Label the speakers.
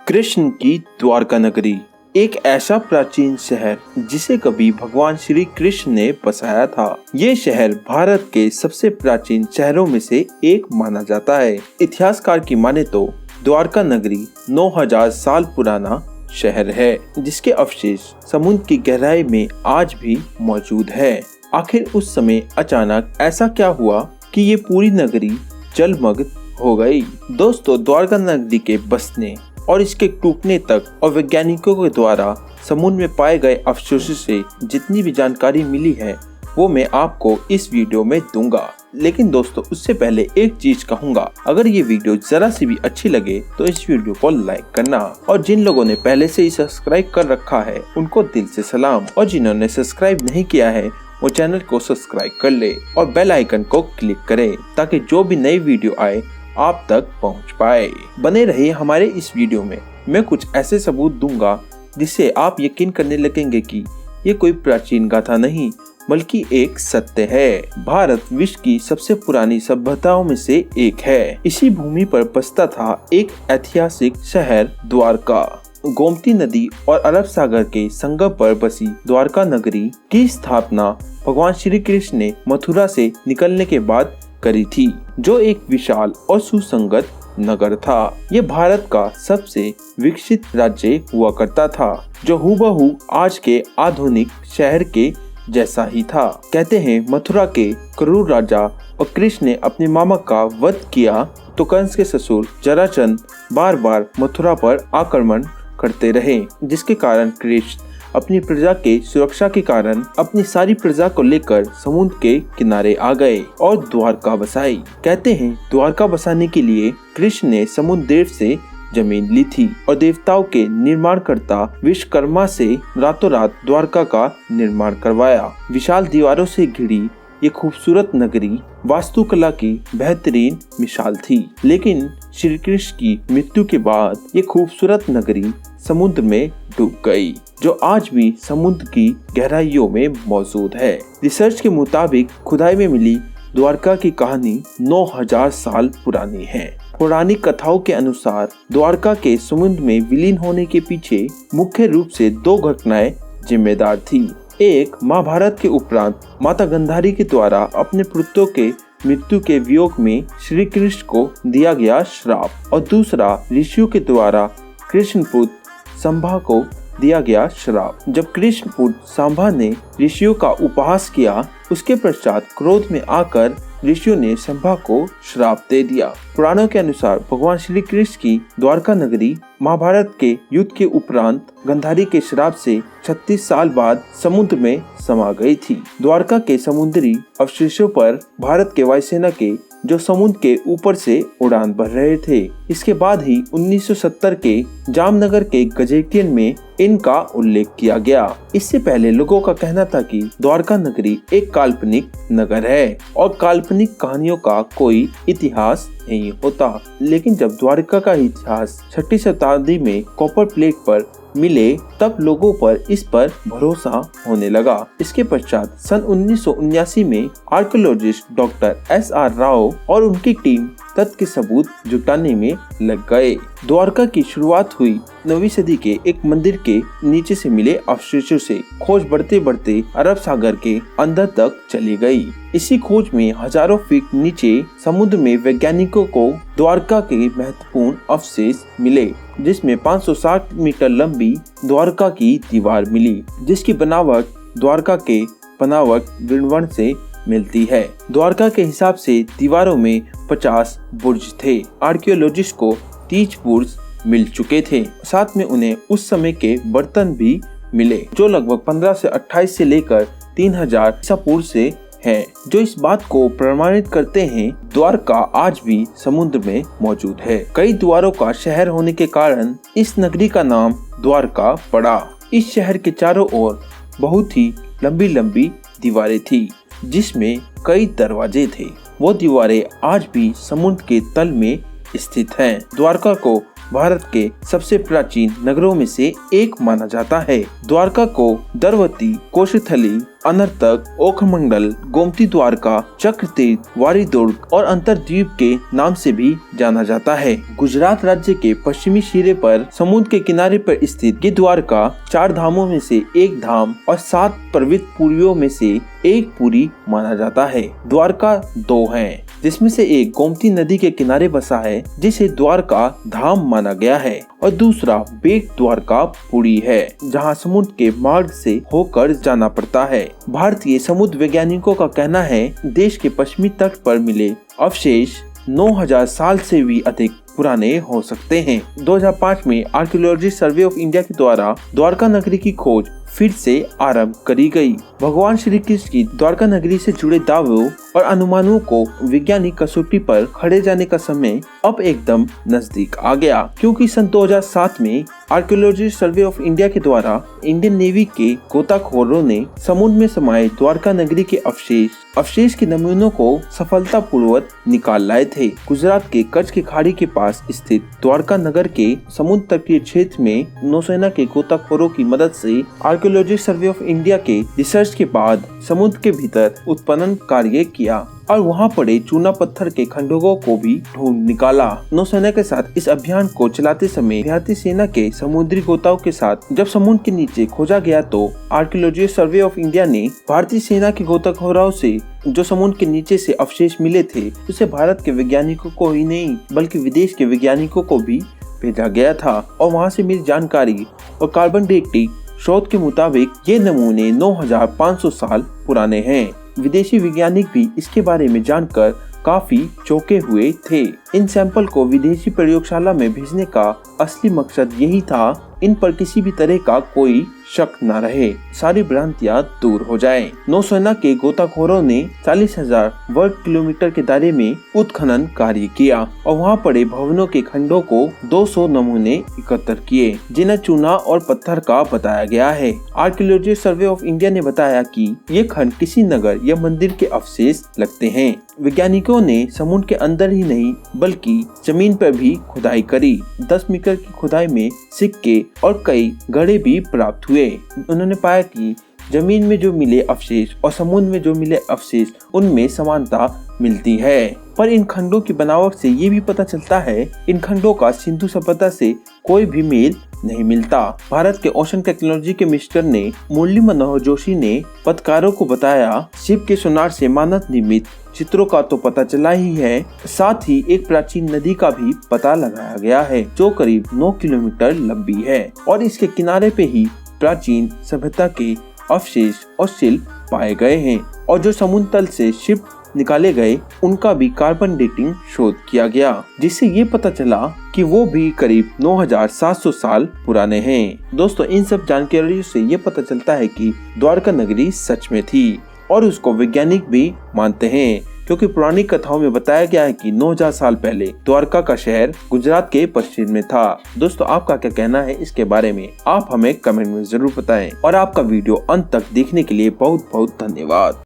Speaker 1: कृष्ण की द्वारका नगरी एक ऐसा प्राचीन शहर जिसे कभी भगवान श्री कृष्ण ने बसाया था। ये शहर भारत के सबसे प्राचीन शहरों में से एक माना जाता है। इतिहासकार की माने तो द्वारका नगरी 9000 साल पुराना शहर है, जिसके अवशेष समुद्र की गहराई में आज भी मौजूद है। आखिर उस समय अचानक ऐसा क्या हुआ कि ये पूरी नगरी जलमग्न हो गई। दोस्तों, द्वारका नगरी के बसने और इसके टूटने तक और वैज्ञानिकों के द्वारा समुद्र में पाए गए अवशेषों से जितनी भी जानकारी मिली है वो मैं आपको इस वीडियो में दूंगा। लेकिन दोस्तों, उससे पहले एक चीज कहूंगा, अगर ये वीडियो जरा सी भी अच्छी लगे तो इस वीडियो को लाइक करना, और जिन लोगों ने पहले से ही सब्सक्राइब कर रखा है उनको दिल से सलाम, और जिन्होंने सब्सक्राइब नहीं किया है वो चैनल को सब्सक्राइब कर ले और बेल आइकन को क्लिक करें ताकि जो भी नई वीडियो आए आप तक पहुंच पाए। बने रहिए हमारे इस वीडियो में। मैं कुछ ऐसे सबूत दूंगा जिससे आप यकीन करने लगेंगे कि ये कोई प्राचीन गाथा नहीं बल्कि एक सत्य है। भारत विश्व की सबसे पुरानी सभ्यताओं में से एक है। इसी भूमि पर बसता था एक ऐतिहासिक शहर द्वारका। गोमती नदी और अरब सागर के संगम पर बसी द्वारका नगरी की स्थापना भगवान श्री कृष्ण ने मथुरा से निकलने के बाद करी थी, जो एक विशाल और सुसंगत नगर था। ये भारत का सबसे विकसित राज्य हुआ करता था, जो हूबहू आज के आधुनिक शहर के जैसा ही था। कहते हैं मथुरा के क्रूर राजा और कृष्ण ने अपने मामा का वध किया तो कंस के ससुर जरासंध बार बार मथुरा पर आक्रमण करते रहे, जिसके कारण कृष्ण अपनी प्रजा के सुरक्षा के कारण अपनी सारी प्रजा को लेकर समुद्र के किनारे आ गए और द्वारका बसाई। कहते हैं द्वारका बसाने के लिए कृष्ण ने समुद्र देव से जमीन ली थी और देवताओं के निर्माणकर्ता विश्वकर्मा से रातों रात द्वारका का निर्माण करवाया। विशाल दीवारों से घिरी ये खूबसूरत नगरी वास्तुकला की बेहतरीन मिसाल थी, लेकिन श्री कृष्ण की मृत्यु के बाद ये खूबसूरत नगरी समुद्र में डूब गई, जो आज भी समुद्र की गहराइयों में मौजूद है। रिसर्च के मुताबिक खुदाई में मिली द्वारका की कहानी 9000 साल पुरानी है। पौराणिक कथाओं के अनुसार द्वारका के समुद्र में विलीन होने के पीछे मुख्य रूप से 2 घटनाएं जिम्मेदार थी। एक, महाभारत के उपरांत माता गांधारी के द्वारा अपने पुत्रों के मृत्यु के वियोग में श्री कृष्ण को दिया गया श्राप, और दूसरा ऋषियों के द्वारा कृष्ण पुत्र संभा को दिया गया श्राप। जब कृष्ण पुत्र संभा ने ऋषियों का उपहास किया, उसके पश्चात क्रोध में आकर ऋषियों ने संभा को श्राप दे दिया। पुराणों के अनुसार भगवान श्री कृष्ण की द्वारका नगरी महाभारत के युद्ध के उपरांत गांधारी के श्राप से 36 साल बाद समुद्र में समा गई थी। द्वारका के समुद्री अवशेषों पर भारत के वायुसेना के जो समुद्र के ऊपर से उड़ान भर रहे थे। इसके बाद ही 1970 के जामनगर के गजेटियन में इनका उल्लेख किया गया। इससे पहले लोगों का कहना था कि द्वारका नगरी एक काल्पनिक नगर है और काल्पनिक कहानियों का कोई इतिहास नहीं होता, लेकिन जब द्वारका का इतिहास 6वीं शताब्दी में कॉपर प्लेट पर मिले तब लोगों पर इस पर भरोसा होने लगा। इसके पश्चात सन 1979 में आर्कियोलॉजिस्ट डॉक्टर SR राव और उनकी टीम तथ्य के सबूत जुटाने में लग गए। द्वारका की शुरुआत हुई 9वीं सदी के एक मंदिर के नीचे से मिले अवशेषों से। खोज बढ़ते बढ़ते अरब सागर के अंदर तक चली गई। इसी खोज में हजारों फीट नीचे समुद्र में वैज्ञानिकों को द्वारका के महत्वपूर्ण अवशेष मिले, जिसमें 560 मीटर लंबी द्वारका की दीवार मिली, जिसकी बनावट द्वारका के बनावट वृंदावन से मिलती है। द्वारका के हिसाब से दीवारों में 50 बुर्ज थे। आर्कियोलॉजिस्ट को 30 बुर्ज मिल चुके थे, साथ में उन्हें उस समय के बर्तन भी मिले, जो लगभग 15 से 28 से लेकर 3000 ईसा पूर्व से हैं, जो इस बात को प्रमाणित करते हैं द्वारका आज भी समुद्र में मौजूद है। कई द्वारों का शहर होने के कारण इस नगरी का नाम द्वारका पड़ा। इस शहर के चारों ओर बहुत ही लंबी लंबी दीवारें थी, जिसमें कई दरवाजे थे। वो दीवारें आज भी समुद्र के तल में स्थित हैं। द्वारका को भारत के सबसे प्राचीन नगरों में से एक माना जाता है। द्वारका को द्रवती, कोशस्थली, अनर्तक, ओखमंडल, गोमती द्वारका, चक्रतीर्थ, वारी दुर्ग और अंतरद्वीप के नाम से भी जाना जाता है। गुजरात राज्य के पश्चिमी सिरे पर समुद्र के किनारे पर स्थित ये द्वारका 4 धामों में से एक धाम और 7 पवित्र पुरियों में से एक पुरी माना जाता है। द्वारका 2 हैं, जिसमें से एक गोमती नदी के किनारे बसा है, जिसे द्वारका धाम माना गया है, और दूसरा बेट द्वारका पुरी है, जहां समुद्र के मार्ग से होकर जाना पड़ता है। भारतीय समुद्र वैज्ञानिकों का कहना है देश के पश्चिमी तट पर मिले अवशेष 9000 साल से भी अधिक पुराने हो सकते हैं। 2005 में आर्कियोलॉजी सर्वे ऑफ इंडिया के द्वारा द्वारका नगरी की खोज फिर से आरंभ करी गई। भगवान श्री कृष्ण की द्वारका नगरी से जुड़े दावों और अनुमानों को वैज्ञानिक कसौटी पर खड़े जाने का समय अब एकदम नजदीक आ गया, क्योंकि सन 2007 में आर्कियोलॉजी सर्वे ऑफ इंडिया के द्वारा इंडियन नेवी के गोताखोरों ने समुद्र में समाये द्वारका नगरी के अवशेष के नमूनों को सफलतापूर्वक निकाल लाए थे। गुजरात के कच्छ की खाड़ी के पास स्थित द्वारका नगर के समुद्र तटीय क्षेत्र में नौसेना के गोताखोरों की मदद से आर्कियोलॉजी सर्वे ऑफ इंडिया के रिसर्च के बाद समुद्र के भीतर उत्खनन कार्य किया और वहां पड़े चूना पत्थर के खंडों को भी ढूंढ निकाला। नौसेना के साथ इस अभियान को चलाते समय भारतीय सेना के समुद्री गोताओं के साथ जब समुद्र के नीचे खोजा गया तो आर्कियोलॉजी सर्वे ऑफ इंडिया ने भारतीय सेना के गोताखोरों से जो समुद्र के नीचे से अवशेष मिले थे उसे भारत के वैज्ञानिकों को ही नहीं बल्कि विदेश के वैज्ञानिकों को भी भेजा गया था, और वहाँ से मिली जानकारी और कार्बन डेटिंग शोध के मुताबिक ये नमूने 9500 साल पुराने हैं। विदेशी वैज्ञानिक भी इसके बारे में जानकर काफी चौंके हुए थे। इन सैंपल को विदेशी प्रयोगशाला में भेजने का असली मकसद यही था इन पर किसी भी तरह का कोई शक न रहे, सारी भ्रांतियां दूर हो जाएं। नौसेना के गोताखोरों ने 40,000 वर्ग किलोमीटर के दायरे में उत्खनन कार्य किया और वहां पड़े भवनों के खंडों को 200 नमूने एकत्र किए, जिन्हें चूना और पत्थर का बताया गया है। आर्कियोलॉजी सर्वे ऑफ इंडिया ने बताया कि ये खंड किसी नगर या मंदिर के अवशेष लगते हैं। वैज्ञानिकों ने समुद्र के अंदर ही नहीं बल्कि जमीन पर भी खुदाई करी। 10 मीटर की खुदाई में सिक्के और कई घड़े भी प्राप्त हुए। उन्होंने पाया कि जमीन में जो मिले अवशेष और समुद्र में जो मिले अवशेष उनमें समानता मिलती है, पर इन खंडों की बनावट से ये भी पता चलता है इन खंडों का सिंधु सभ्यता से कोई भी मेल नहीं मिलता। भारत के ओशन टेक्नोलॉजी के मिनिस्टर ने मुरली मनोहर जोशी ने पत्रकारों को बताया, शिप के सोनार से मानव निर्मित चित्रों का तो पता चला ही है, साथ ही एक प्राचीन नदी का भी पता लगाया गया है जो करीब 9 किलोमीटर लंबी है और इसके किनारे पे ही प्राचीन सभ्यता के अवशेष और शिल्प पाए गए हैं, और जो समुद्र तल से शिप निकाले गए उनका भी कार्बन डेटिंग शोध किया गया, जिससे ये पता चला कि वो भी करीब 9700 साल पुराने हैं। दोस्तों, इन सब जानकारियों से ये पता चलता है कि द्वारका नगरी सच में थी और उसको वैज्ञानिक भी मानते हैं, क्योंकि पुरानी कथाओं में बताया गया है कि 9000 साल पहले द्वारका का शहर गुजरात के पश्चिम में था। दोस्तों, आपका क्या कहना है इसके बारे में? आप हमें कमेंट में जरूर बताएं और आपका वीडियो अंत तक देखने के लिए बहुत बहुत धन्यवाद।